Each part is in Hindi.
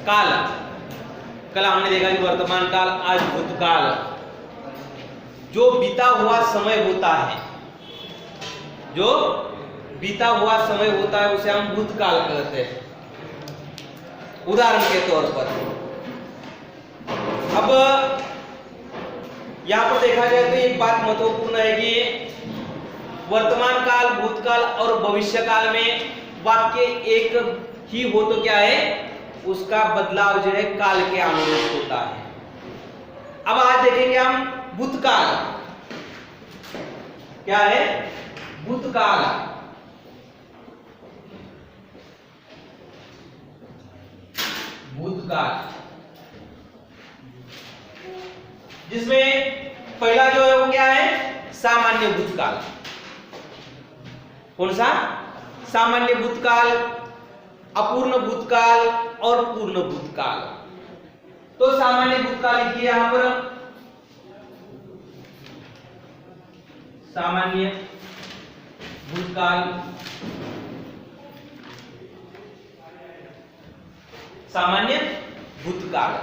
काल, कल हमने देखा कि वर्तमान काल, आज भूतकाल। जो बीता हुआ समय होता है, जो बीता हुआ समय होता है उसे हम भूतकाल कहते हैं। उदाहरण के तौर पर अब यहां पर देखा जाए तो एक बात महत्वपूर्ण है कि वर्तमान काल, भूतकाल और भविष्य काल में वाक्य एक ही हो तो क्या है, उसका बदलाव जो है काल के अनुरूप होता है। अब आज देखेंगे हम भूतकाल क्या है। भूतकाल भूतकाल जिसमें पहला जो है वो क्या है, सामान्य भूतकाल। कौन सा? सामान्य भूतकाल, अपूर्ण भूतकाल और पूर्ण भूतकाल। तो सामान्य भूतकाल लिखिए यहां पर, सामान्य भूतकाल, सामान्य भूतकाल।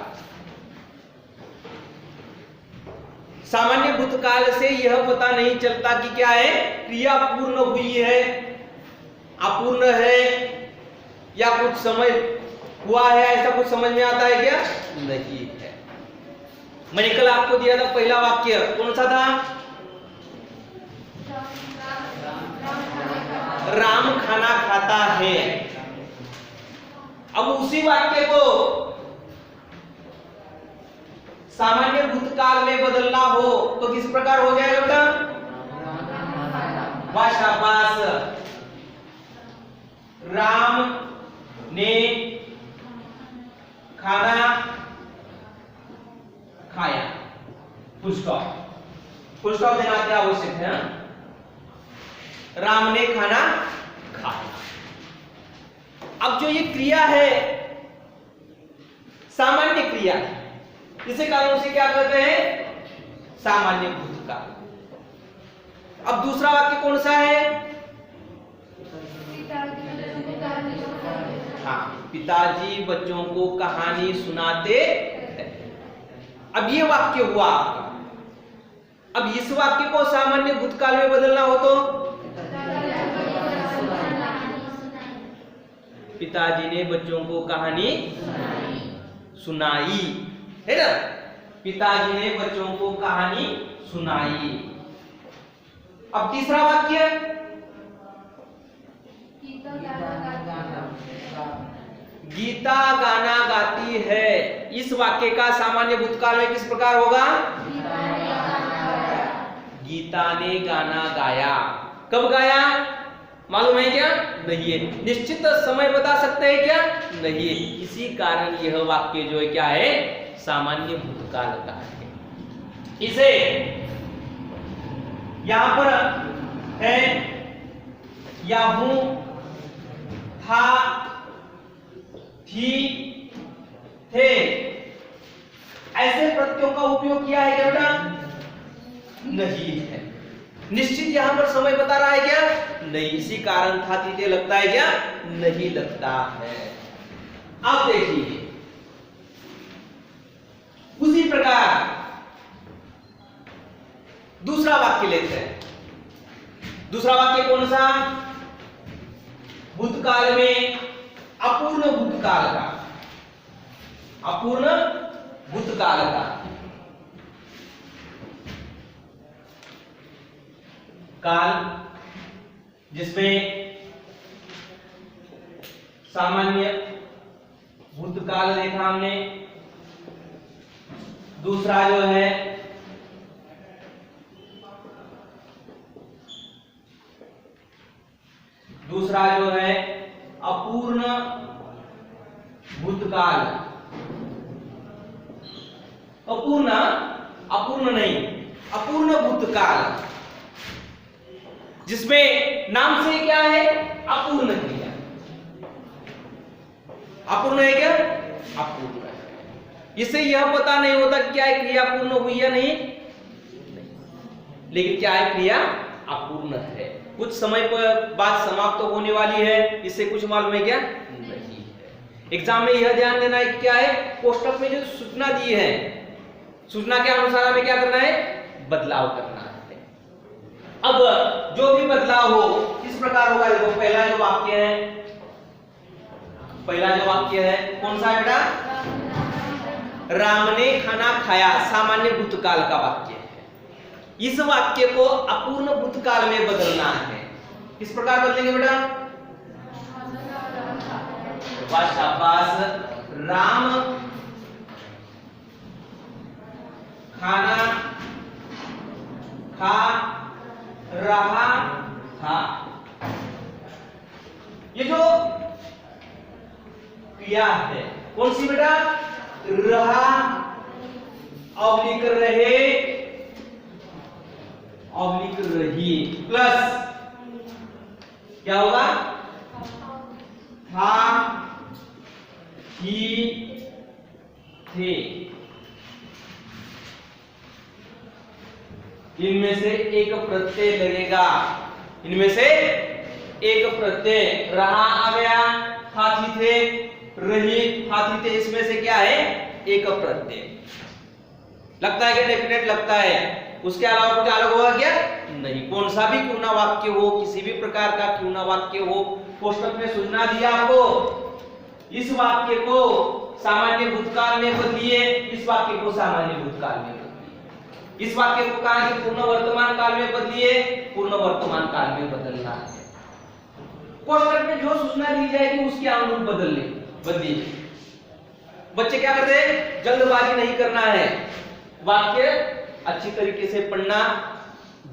सामान्य भूतकाल से यह पता नहीं चलता कि क्या है, क्रिया पूर्ण हुई है, अपूर्ण है, या कुछ समय हुआ है, ऐसा कुछ समझ में आता है क्या? नहीं है। मैंने कल आपको दिया था पहला वाक्य, कौन सा था? राम खाना खाता है। अब उसी वाक्य को सामान्य भूतकाल में बदलना हो तो किस प्रकार हो जाएगा बेटा? वाह शाबाश, राम ने खाना खाया। फुल स्टॉप देना क्या आवश्यक है? राम ने खाना खाया। अब जो ये क्रिया है सामान्य क्रिया है, इसे कारण उसे क्या कहते हैं? सामान्य भूतकाल। अब दूसरा वाक्य कौन सा है? हाँ, पिताजी बच्चों को कहानी सुनाते हैं। अब ये वाक्य हुआ आपका। अब इस वाक्य को सामान्य भूतकाल में बदलना हो तो पिताजी ने बच्चों को कहानी सुनाई, है ना? पिताजी ने बच्चों को कहानी सुनाई। अब तीसरा वाक्य, गीता गाना गाती है। इस वाक्य का सामान्य भूतकाल में किस प्रकार होगा? गीता ने गाना गाया। कब गाया मालूम है क्या? नहीं है। निश्चित समय बता सकते हैं क्या? नहीं है। इसी कारण यह वाक्य जो है क्या है? सामान्य भूतकाल का है। इसे यहां पर है या हूं, था, थी, थे, ऐसे प्रत्ययों का उपयोग किया है क्या बेटा? नहीं है। निश्चित यहां पर समय बता रहा है क्या? नहीं। इसी कारण था, थी, थे लगता है क्या? नहीं लगता है। अब देखिए उसी प्रकार दूसरा वाक्य लेते हैं। दूसरा वाक्य कौन सा? भूतकाल में अपूर्ण भूतकाल का, अपूर्ण भूतकाल का। काल जिसमें सामान्य भूतकाल देखा हमने, दूसरा जो है अपूर्ण भूतकाल। अपूर्ण नहीं, अपूर्ण भूतकाल जिसमें नाम से क्या है? अपूर्ण क्रिया। अपूर्ण है क्या? अपूर्ण है। इससे यह पता नहीं होता क्या है क्रिया पूर्ण हुई या नहीं, लेकिन क्या है? क्रिया अपूर्ण है। कुछ समय पर बाद समाप्त होने वाली है, इससे कुछ मालूम है क्या? नहीं है। एग्जाम में यह ध्यान देना है कि क्या है, कोष्टक में जो सूचना दी है, सूचना के अनुसार हमें क्या करना है, बदलाव करना है। अब जो भी बदलाव हो किस प्रकार होगा, देखो पहला जो वाक्य है कौन सा है बेटा, राम ने खाना खाया, सामान्य भूतकाल का वाक्य है। इस वाक्य को अपूर्ण भूतकाल में बदलना है। किस प्रकार बदलेंगे बेटा, शाबाश, राम खाना खा रहा था। ये जो क्रिया है कौन सी बेटा, रहा ऑब्लिक रहे ऑब्लिक रही प्लस क्या होगा, था ही थे। इनमें से एक प्रत्यय लगेगा, इनमें से एक प्रत्यय, रहा आ गया, था थी थे, रही था थी थे, इसमें से क्या है, एक प्रत्यय लगता है क्या, डेफिनेट लगता है। उसके अलावा कुछ अलग होगा क्या, नहीं। कौन सा भी क्यों ना वाक्य हो, किसी भी प्रकार का क्यों ना वाक्य हो, कोष्टक में सूचना दिया आपको, इस वाक्य को सामान्य भूतकाल में बदलिए, इस वाक्य को सामान्य भूतकाल में बदलिए, इस वाक्य को कहा कि पूर्ण वर्तमान काल में बदलिए, पूर्ण वर्तमान काल में बदलना है। कोष्टक में जो सूचना दी जाएगी उसके अनुरूप बदलिए। बच्चे क्या करते हैं, जल्दबाजी नहीं करना है, वाक्य अच्छी तरीके से पढ़ना,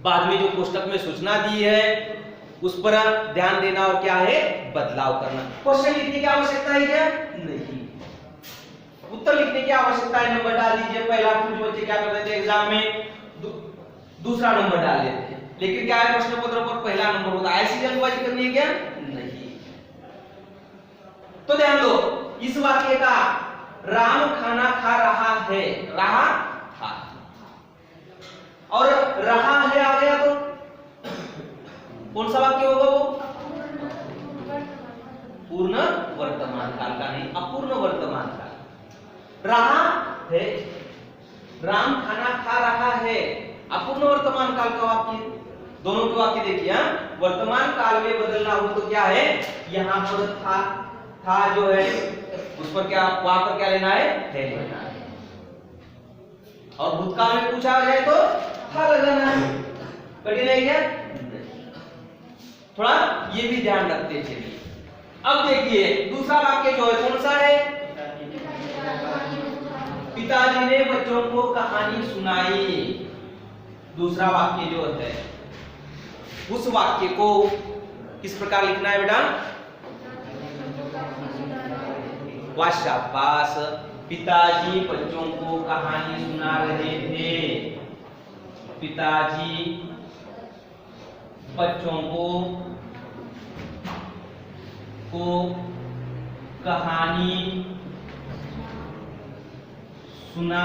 बाद में जो कोष्टक में सूचना दी है उस पर ध्यान देना और क्या है, बदलाव करना। क्वेश्चन लिखने की आवश्यकता है क्या, नहीं। उत्तर लिखने की आवश्यकता है, नंबर डाल दीजिए। पहला कुछ बच्चे क्या करते थे एग्जाम में, दूसरा नंबर डाल देते हैं, लेकिन क्या है, प्रश्न पत्र पर पहला नंबर होता है। ऐसी जल्दबाजी करनी है क्या, नहीं। तो ध्यान दो, इस वाक्य का राम खाना खा रहा है, रहा था, और रहा है आ गया तो कौन सा वाक्य होगा, वो पूर्ण वर्तमान काल का, नहीं अपूर्ण वर्तमान काल। रहा है, राम खाना खा रहा है, अपूर्ण वर्तमान काल का वाक्य। दोनों के वाक्य देखिए, वर्तमान काल में बदलना हो तो क्या है, यहां पर था जो है उस पर क्या, वहां पर क्या लेना है लेना है, और भूतकाल में पूछा जाए तो था लगाना है। कठिन है क्या, थोड़ा ये भी ध्यान रखते चलिए। अब देखिए दूसरा वाक्य जो है कौन सा है, पिताजी ने बच्चों को कहानी सुनाई। दूसरा वाक्य जो है उस वाक्य को किस प्रकार लिखना है बेटा, वाह शाबाश, पिताजी बच्चों को कहानी सुना रहे थे, पिताजी बच्चों को कहानी सुना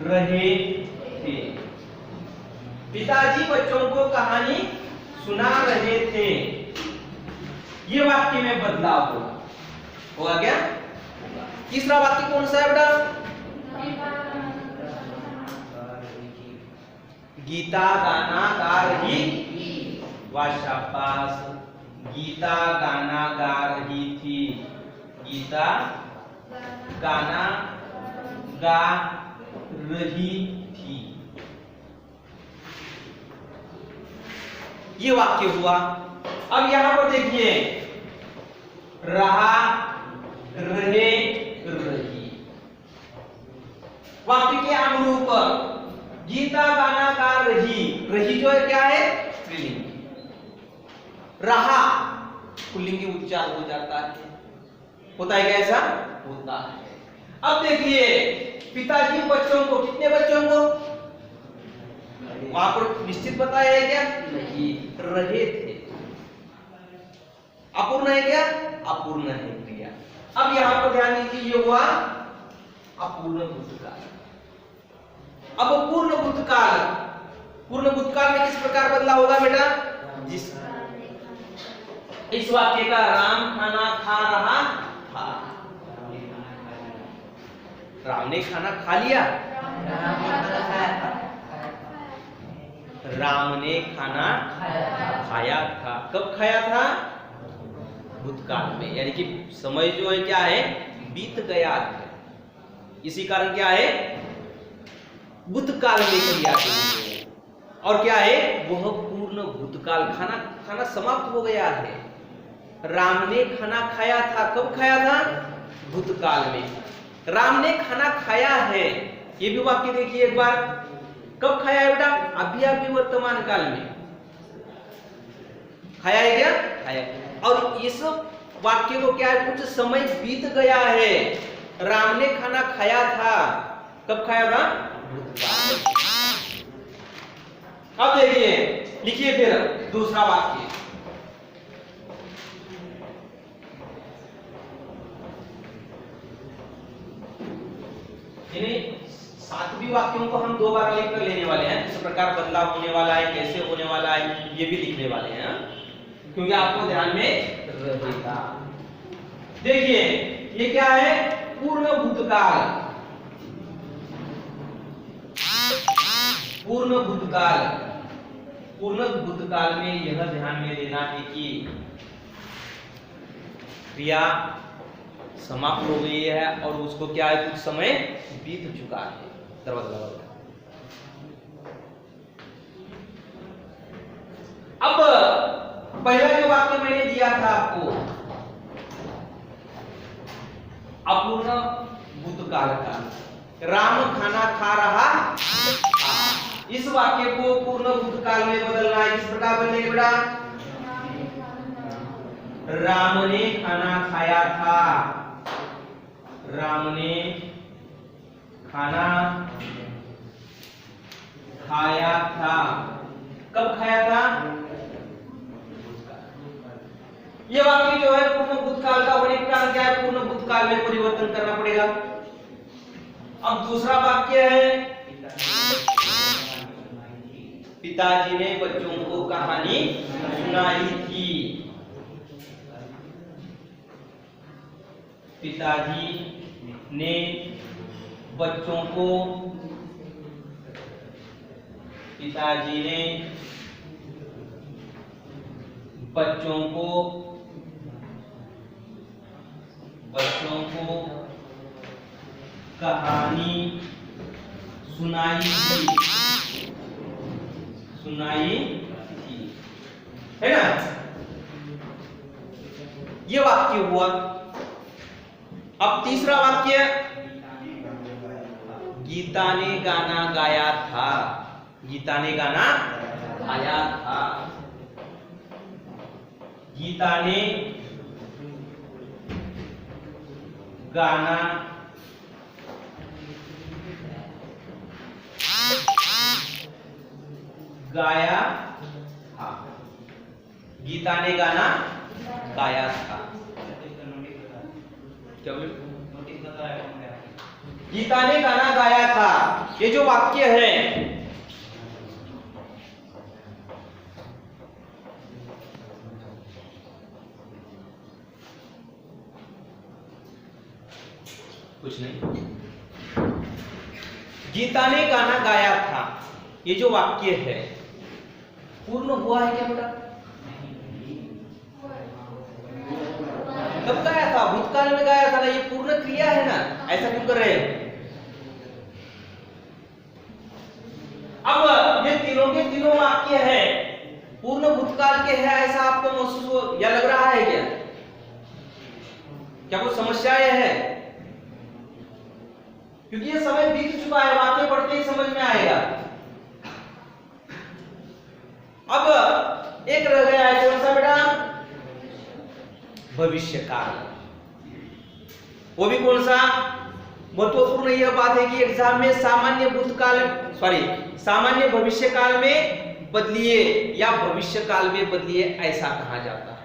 रहे थे, पिताजी बच्चों को कहानी सुना रहे थे। ये वाक्य में बदलाव होगा क्या। तीसरा वाक्य कौन सा है बेटा, गीता गाना गा रही, वाह शाबाश, गीता गाना गा रही थी, गीता गाना गा रही थी। ये वाक्य हुआ। अब यहां पर देखिए, रहा रहे रही, वाक्य के अनुरूप गीता गाना गा रही, रही जो है क्या है, स्त्रीलिंग, रहा पुल्लिंगी उच्चार हो जाता है, होता है क्या, ऐसा होता है। अब देखिए पिताजी बच्चों को, कितने बच्चों को, वहां पर निश्चित बताया है क्या, नहीं, रहे थे। अपूर्ण है क्या, अपूर्ण है क्रिया। अब यहां पर ध्यान दीजिए, ये हुआ अपूर्ण भूतकाल। अब पूर्ण भूतकाल, पूर्ण भूतकाल में किस प्रकार बदला होगा बेटा, जिस इस वाक्य का राम खाना खा रहा था, राम ने खाना खा लिया, राम ने खाना खाया था। कब खाया था? भूतकाल में, यानी कि समय जो है क्या है, बीत गया है। इसी कारण क्या है, भूतकाल में क्रिया है। और क्या है, वह पूर्ण भूतकाल, खाना समाप्त हो गया है। राम ने खाना खाया था, कब खाया था? भूतकाल में। राम ने खाना खाया है, ये भी वाक्य देखिए एक बार, कब खाया है बेटा? अभी वर्तमान काल में खाया है क्या? खाया। और इस वाक्य को क्या है, कुछ समय बीत गया है, राम ने खाना खाया था, कब खाया था? भूतकाल। अब देखिए, लिखिए फिर दूसरा वाक्य। सातवीं वाक्यों को हम 2 बार लिख कर लेने वाले हैं, किस प्रकार बदलाव होने वाला है, कैसे होने वाला है, ये भी लिखने वाले हैं, क्योंकि आपको ध्यान में रहेगा। देखिए ये क्या है, पूर्ण भूतकाल। पूर्ण भूतकाल, पूर्ण भूतकाल में यह ध्यान में देना है कि क्रिया समाप्त हो गई है और उसको क्या है, कुछ समय बीत चुका है। अब पहला जो वाक्य मैंने दिया था आपको, अपूर्ण भूतकाल का, राम खाना खा रहा था, इस वाक्य को पूर्ण भूतकाल में बदलना है। किस प्रकार बदलेगा बेटा? राम ने खाना खाया था, राम ने खाना खाया था, कब खाया था? ये वाक्य जो है पूर्ण भूतकाल का होने के कारण क्या है, पूर्ण भूतकाल में परिवर्तन करना पड़ेगा। अब दूसरा वाक्य है, पिताजी ने बच्चों को कहानी सुनाई थी, पिताजी ने बच्चों को, पिताजी ने बच्चों को कहानी सुनाई थी, है ना? ये वाक्य हुआ। अब तीसरा वाक्य, गीता ने गाना गाया था, गीता ने गाना गाया था, गीता ने गाना गाया था, गीता ने गाना गाया था, क्या बोले? गीता ने गाना गाया था। ये जो वाक्य है, कुछ नहीं, गीता ने गाना गाया था, ये जो वाक्य है पूर्ण हुआ है क्या बेटा? कब गाया था? भूतकाल में गाया था ना, ये पूर्ण क्रिया है ना, ऐसा क्यों कर रहे हैं? अब ये तीनों के तीनों वाक्य है पूर्ण भूतकाल के है, ऐसा आपको महसूस हो या लग रहा है क्या? क्या कोई समस्या है? क्योंकि ये समय बीत चुका है, वाक्य पढ़ते ही समझ में आएगा। अब एक रह गया है, कौन सा बेटा? भविष्य काल। वो भी कौन सा? महत्वपूर्ण यह बात है कि एग्जाम में सामान्य भविष्य काल में बदलिए या भविष्य काल में बदलिए, ऐसा कहा जाता है।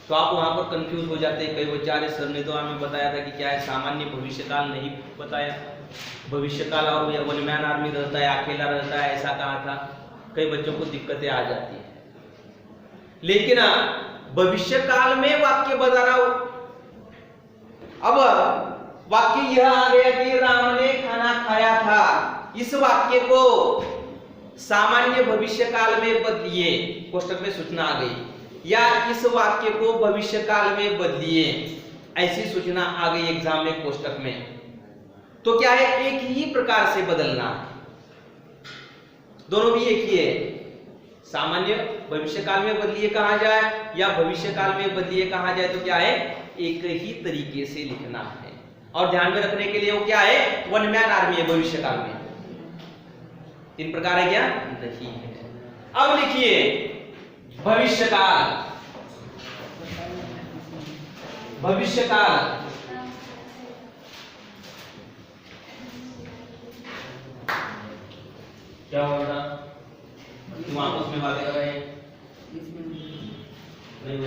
तो आप वहां पर कंफ्यूज हो जाते हैं। कई बच्चे, सर ने तो हमें बताया था कि क्या है, सामान्य भविष्य काल नहीं बताया, भविष्य काल और वन मैन आर्मी रहता है, अकेला रहता है, ऐसा कहा था। कई बच्चों को दिक्कतें आ जाती है। लेकिन भविष्य काल में वाक्य बताना, अब वाक्य यह आ गया कि राम ने खाना खाया था। इस वाक्य को सामान्य भविष्य काल में बदलिए, कोष्टक में सूचना आ गई, या इस वाक्य को भविष्य काल में बदलिए, ऐसी सूचना आ गई एग्जाम में कोष्टक में। तो क्या है, एक ही प्रकार से बदलना, दोनों भी एक ही है। सामान्य भविष्य काल में बदलिए कहा जाए या भविष्य काल में बदलिए कहा जाए, तो क्या है, एक ही तरीके से लिखना है। और ध्यान में रखने के लिए वो क्या है, वन मैन आर्मी है भविष्य काल में। तीन प्रकार है क्या, नहीं है। अब लिखिए भविष्य काल। भविष्य काल क्या होगा, तुम आपस में बातें कर रहे हैं, नहीं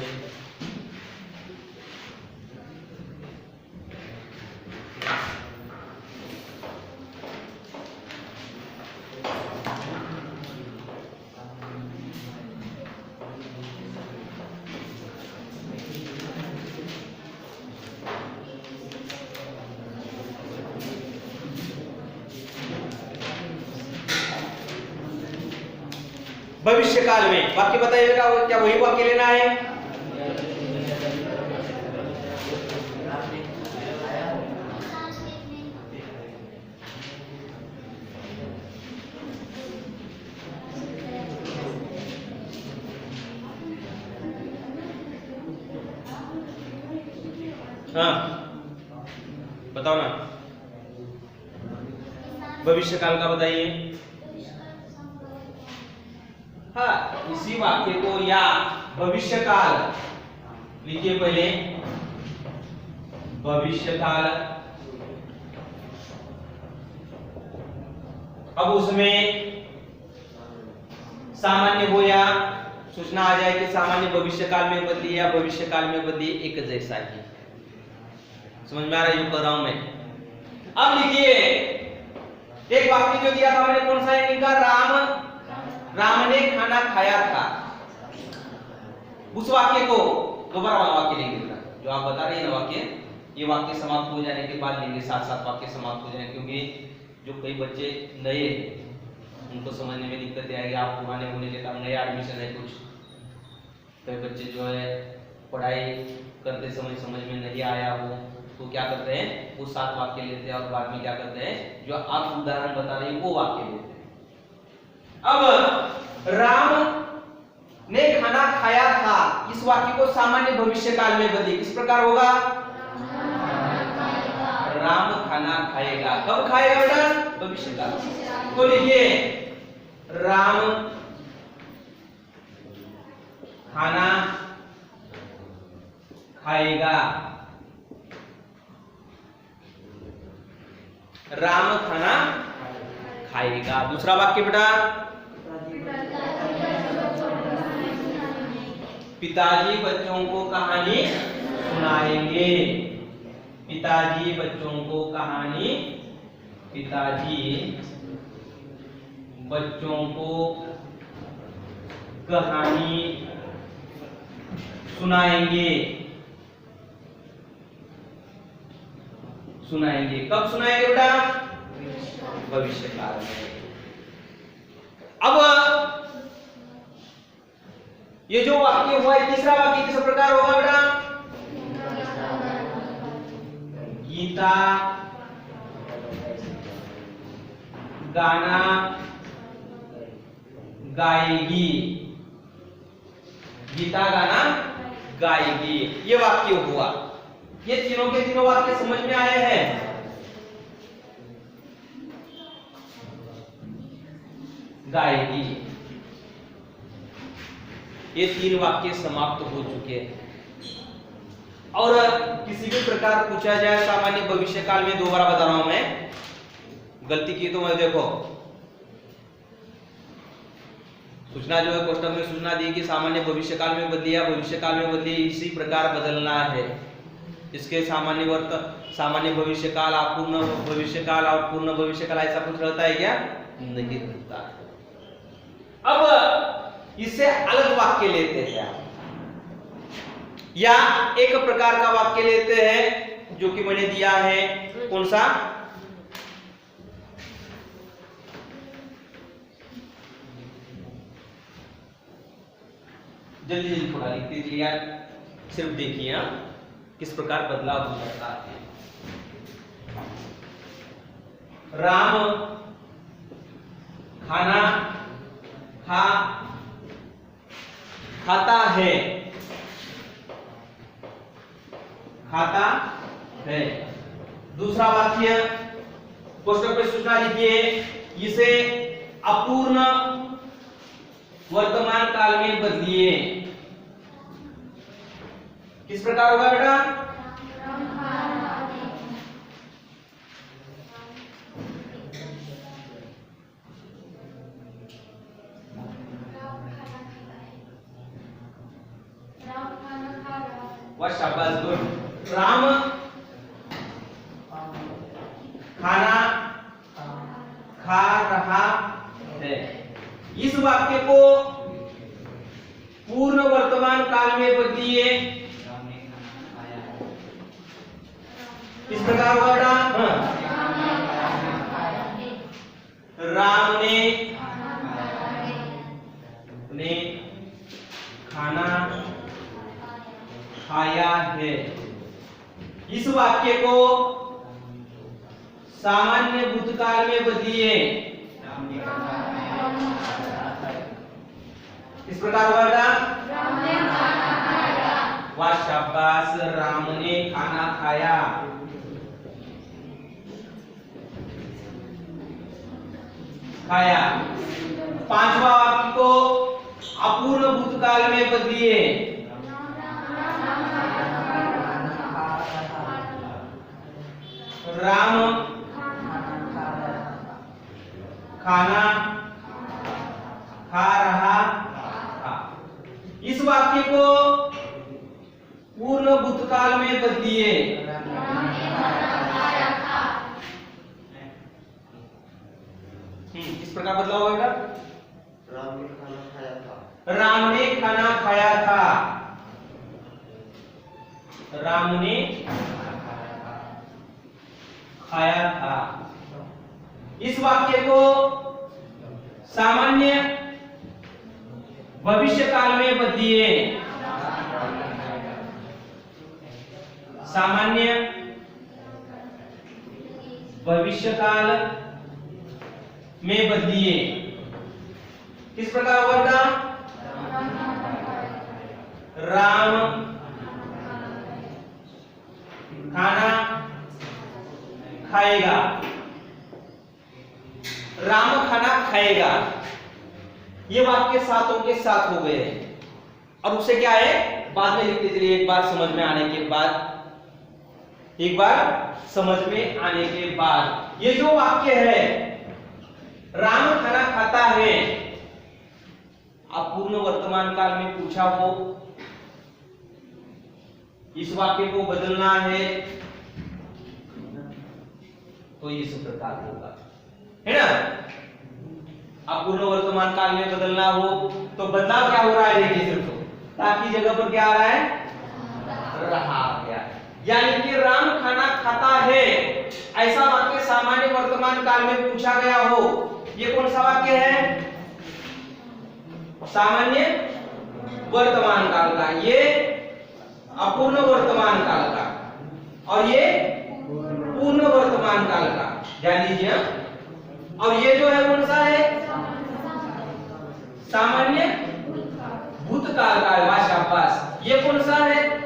भविष्य काल में वाक्य बताइएगा, क्या वही वाक्य लेना है? हाँ बताओ ना, भविष्य काल का बताइए। हाँ, इसी वाक्य को या भविष्य काल लिखिए पहले, भविष्य काल। अब उसमें सामान्य हो या सूचना आ जाए कि सामान्य भविष्य काल में बदली या भविष्य काल में बदली, एक जैसा ही। समझ में आ रहा है जो कर रहा हूं मैं? अब लिखिए एक वाक्य जो दिया था मैंने, कौन सा है इनका, राम ने खाना खाया था। उस वाक्य को दोबारा वाला वाक्य लेंगे, जो आप बता रहे हैं ना वाक्य, ये वाक्य समाप्त हो जाने के बाद लेंगे, साथ साथ वाक्य समाप्त हो जाए, क्योंकि जो कई बच्चे नए उनको समझने में दिक्कत आएगी। आप पुराने होने के कारण नया एडमिशन है, कुछ कई बच्चे जो है पढ़ाई करते समय समझ में नहीं आया हो, तो क्या करते हैं, वो 7 वाक्य लेते हैं और बाद में क्या करते हैं, जो आप उदाहरण बता रहे हैं वो वाक्य लेते हैं। अब राम ने खाना खाया था, इस वाक्य को सामान्य भविष्य काल में बदली, किस प्रकार होगा, राम खाना खाएगा। कब खाएगा बेटा, भविष्य काल। तो लिखिए राम खाना खाएगा, राम खाना खाएगा। दूसरा वाक्य बेटा, पिताजी बच्चों को कहानी सुनाएंगे। पिताजी बच्चों को कहानी, पिताजी बच्चों को कहानी सुनाएंगे। सुनाएंगे कब सुनाएंगे बेटा, भविष्य काल में। अब ये जो वाक्य हुआ है, तीसरा वाक्य किस प्रकार होगा बेटा, गीता गाना गाएगी। गीता गाना गाएगी, ये वाक्य हुआ। ये तीनों के तीनों वाक्य समझ में आए हैं? गाएगी, ये 3 वाक्य समाप्त हो चुके हैं। और किसी भी प्रकार पूछा जाए सामान्य भविष्य काल में, दोबारा बता रहा हूं मैं, गलती की तो मैं देखो सूचना जो है कोष्टक में सूचना दी कि सामान्य भविष्य काल में बदली या भविष्य काल में बदली, इसी प्रकार बदलना है। इसके सामान्य भविष्य काल, अपूर्ण भविष्य काल और पूर्ण भविष्य काल, ऐसा कुछ रहता है क्या, नहीं रहता। अब इससे अलग वाक्य लेते हैं या एक प्रकार का वाक्य लेते हैं, जो कि मैंने दिया है, कौन सा? जल्दी जल्दी थोड़ा लिख दीजिए यार, सिर्फ देखिए किस प्रकार बदलाव हो जाता है। राम खाना खाता है, खाता है। दूसरा वाक्य कोष्टक पे सूचना लिखिए, इसे अपूर्ण वर्तमान काल में बदलिए। किस प्रकार होगा बेटा? वाह शाबाश, गुड। राम खाना खा रहा है। इस वाक्य को पूर्ण वर्तमान काल में बदलिए। किस प्रकार होगा बेटा? राम ने खाना खाया है। इस वाक्य को सामान्य भूतकाल में बदलिए। किस प्रकार होगा बेटा? वाह शाबाश, राम ने खाना खाया। खाया। पांचवा वाक्य को अपूर्ण भूतकाल में बदलिए। राम खाना खा रहा था। इस वाक्य को पूर्ण भूतकाल में बदलिए। किस प्रकार बदलाव होगा? राम ने खाना खाया था। राम ने खाना खाया था। राम ने खाया था। इस वाक्य को सामान्य भविष्य काल में बदलिए। सामान्य भविष्य काल में बदलिए। किस प्रकार होगा? राम खाना खाएगा। राम खाना खाएगा। ये वाक्य सातों के साथ हो गए हैं। और उससे क्या है, बाद में लिखते चलिए, एक बार समझ में आने के बाद, एक बार समझ में आने के बाद। ये जो वाक्य है, राम खाना खाता है, आप पूर्ण वर्तमान काल में पूछा हो, इस वाक्य को बदलना है तो इस प्रकार होगा, है ना? अब पूर्ण वर्तमान काल में बदलना हो तो बदलाव क्या हो रहा है? देखिए, सिर्फ ताकि जगह पर क्या आ रहा है? रहा गया। यानी कि राम खाना खाता है, ऐसा वाक्य सामान्य वर्तमान काल में पूछा गया हो, ये कौन सा वाक्य है? सामान्य वर्तमान काल का। ये अपूर्ण वर्तमान काल का, और ये पूर्ण वर्तमान काल का। ध्यान दीजिए। और ये जो है कौन सा है? सामान्य भूतकाल का है। वाह शाबाश। ये कौन सा है?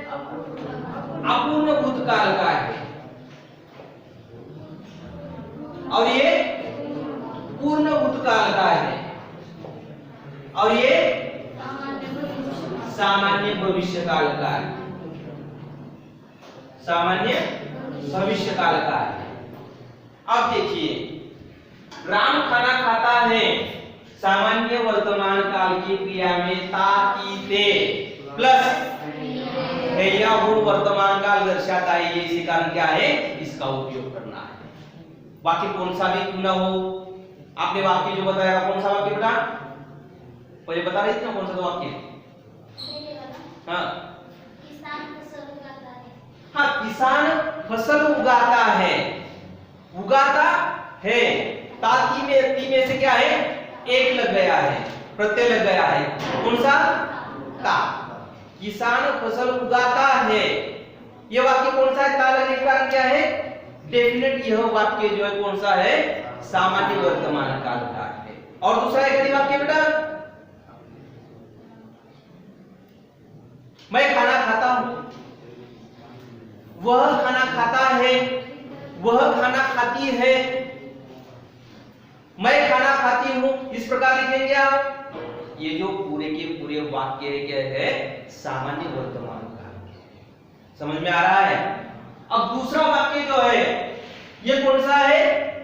अपूर्ण भूतकाल का है। और ये पूर्ण भूतकाल का है। और ये सामान्य भविष्य काल का है। सामान्य भविष्य काल का है। अब देखिए, राम खाना खाता है, सामान्य वर्तमान काल की क्रिया में ता, ती, ते प्लस है या वो वर्तमान काल दर्शाता है। ये इसी कारण क्या है, इसका उपयोग करना है। बाकी कौन सा भी क्यों ना हो, आपने वाक्य जो बताया कौन सा वाक्य बेटा? पहले बता रही थी ना कौन सा वाक्य? हाँ हाँ, किसान फसल उगाता है, उगाता है, ताती में ती में से क्या है, एक लग गया है, प्रत्यय लग गया है, कौन सा, ता। किसान फसल उगाता है, यह वाक्य कौन सा है, ता लगने के कारण क्या है, डेफिनेट यह वाक्य जो है कौन सा है, सामान्य वर्तमान काल का है। और दूसरा एक वाक्य बेटा, मैं खाना खाता हूं, वह खाना खाता है, वह खाना खाती है, मैं खाना खाती हूं, इस प्रकार लिखेंगे आप। ये जो पूरे के पूरे वाक्य क्या है, सामान्य वर्तमान काल के। समझ में आ रहा है। अब दूसरा वाक्य जो है ये कौन सा है,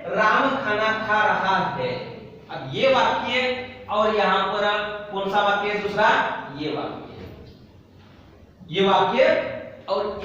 राम खाना खा रहा है। अब ये वाक्य और यहां पर कौन सा वाक्य है दूसरा, ये वाक्य और